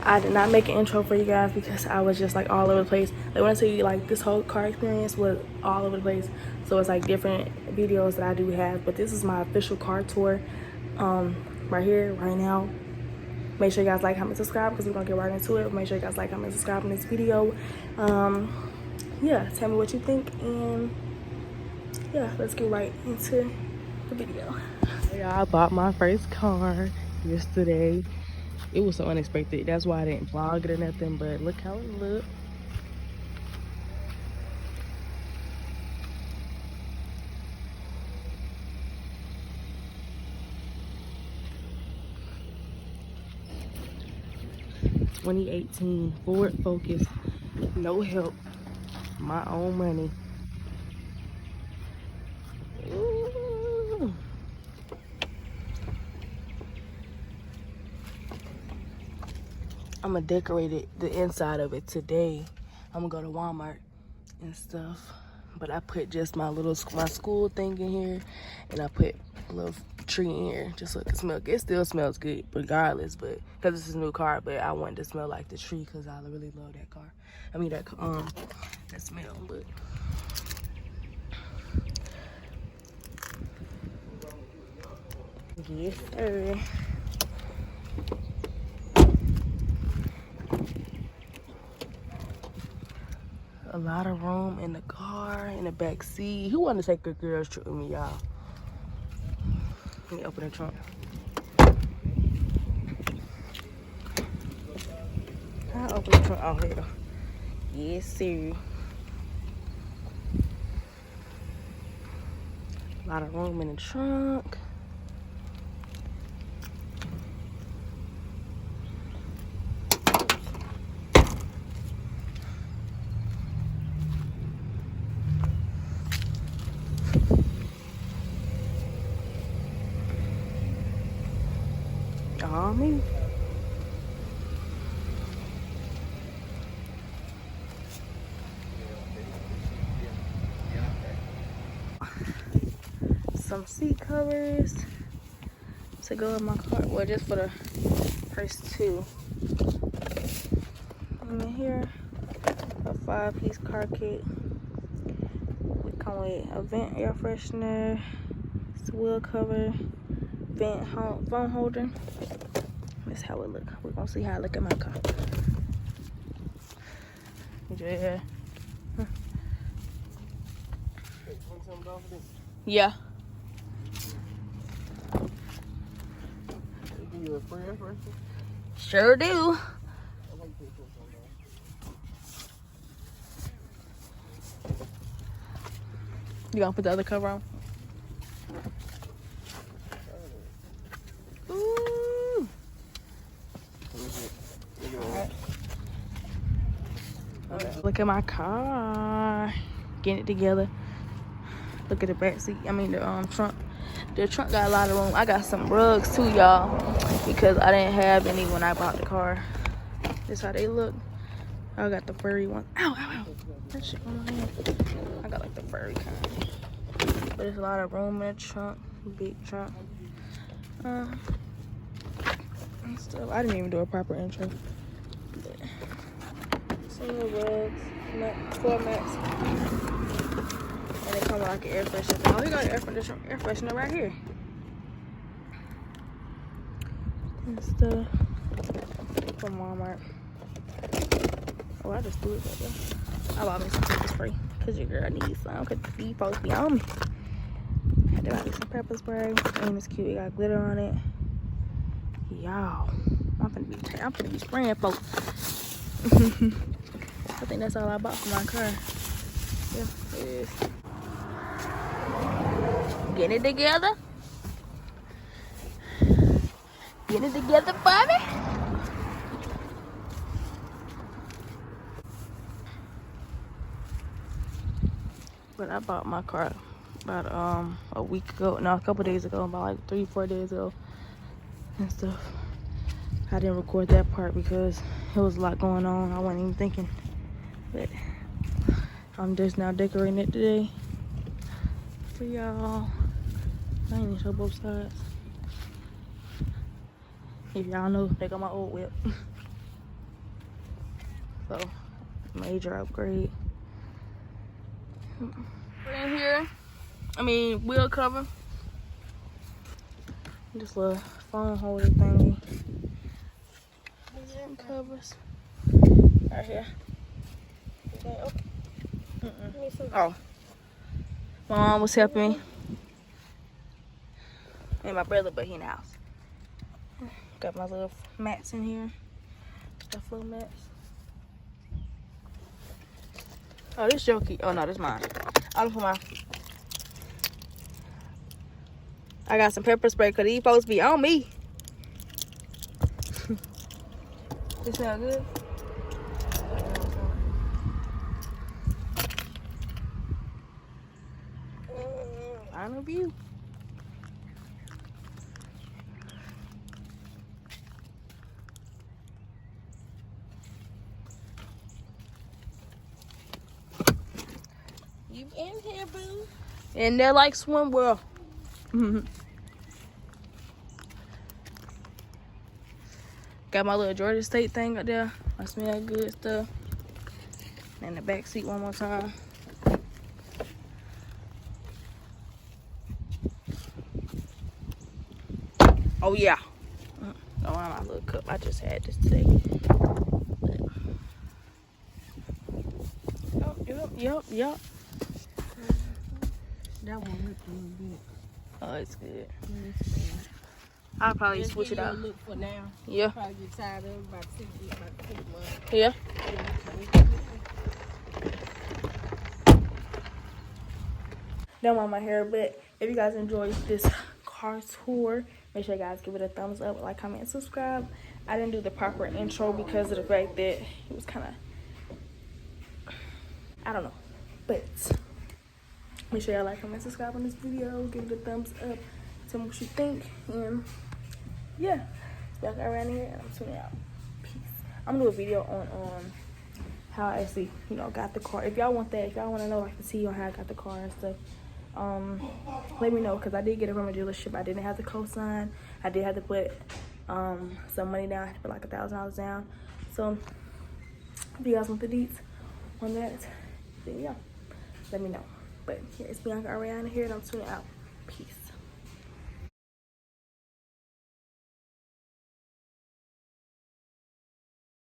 I did not make an intro for you guys because I was just like all over the place. Like when I tell you like this whole car experience was all over the place. So it's like different videos that I do have, but this is my official car tour right here, right now. Make sure you guys like, comment, subscribe because we're gonna get right into it. Make sure you guys like, comment, subscribe in this video. Yeah, tell me what you think, and yeah, let's get right into the video. Yeah, I bought my first car yesterday. It was so unexpected. That's why I didn't vlog it or nothing, but look how it looked. (2018) Ford Focus, no help, my own money. Ooh. I'm gonna decorate it, the inside of it today. I'm gonna go to Walmart and stuff, but I put just my school thing in here, and I put a little tree in here just so it can smell good. It still smells good regardless, but because this is a new car, but I wanted to smell like the tree because I really love that car. I mean that smell. But yes sir. A lot of room in the car, in the back seat. Who want to take a girls trip with me, y'all? Let me open the trunk. I'll open the trunk. Oh, here you go. Yes, sir. A lot of room in the trunk. Oh, me. Some seat covers to go in my car. Well, just for the first two. And then here, a 5-piece car kit. We come with a vent air freshener, wheel cover, vent phone holder. That's how it look. We're gonna see how I look at my car. Yeah. Yeah. You a friend person? Sure do. You gonna put the other cover on? Ooh. Look at my car. Getting it together. Look at the back seat. I mean the trunk. The trunk got a lot of room. I got some rugs too, y'all, because I didn't have any when I bought the car. This how they look. I got the furry one. Ow, ow, ow. That shit on my hand. I got like the furry kind. But there's a lot of room in the trunk. Big trunk. And stuff. I didn't even do a proper intro. But some of the rugs, floor mats. And they come with like an air freshener. Oh, we got an air freshener right here. And stuff from Walmart. Oh, I just threw it right there. I bought me some pepper spray because your girl needs some because these folks be on me. I had to buy me some pepper spray. And it's cute. It got glitter on it. Y'all, I'm finna be spraying folks. I think that's all I bought for my car. Yeah, it is. Getting it together. Getting it together, Bobby. But I bought my car about a week ago. No, a couple days ago. About like 3-4 days ago and stuff. I didn't record that part because it was a lot going on. I wasn't even thinking. But I'm just now decorating it today for y'all. I ain't even show both sides. If y'all know, they got my old whip. Major upgrade. Put in here, wheel cover. This little phone holder thingy. Some covers. Right here. Oh. My mom was helping me. And my brother, but he in the house. Got my little mats in here. Stuff little mats. Oh, this jokey. Oh no, this mine. I don't put my. I got some pepper spray because these folks be on me. This smell good? Final view. You in here, boo? And they're like swim well. Got my little Georgia State thing up there. I smell good stuff. And the back seat one more time. Oh yeah. Oh, my little cup. I just had this today. Yep. That one looked a little bit. Oh, it's good. I'll probably Just switch it out. Look for now. Yeah. Probably get tired of it about 6 months. Yeah. Done with my hair, but if you guys enjoyed this car tour, make sure you guys give it a thumbs up, like, comment, and subscribe. I didn't do the proper intro because of the fact that it was kind of, I don't know, but make sure y'all like, comment, subscribe on this video, give it a thumbs up, tell me what you think, and yeah, y'all got around here, and I'm tuning out. Peace. I'm gonna do a video on how I actually, got the car. If y'all want that, if y'all want to know, like, to see on how I got the car and stuff, let me know, because I did get it from a dealership. I didn't have to co-sign. I did have to put some money down. I had to put like $1,000 down. So if you guys want the deets on that, then yeah, let me know. But yeah, it's Bianca Ariana here, and I'm tuning out. Peace.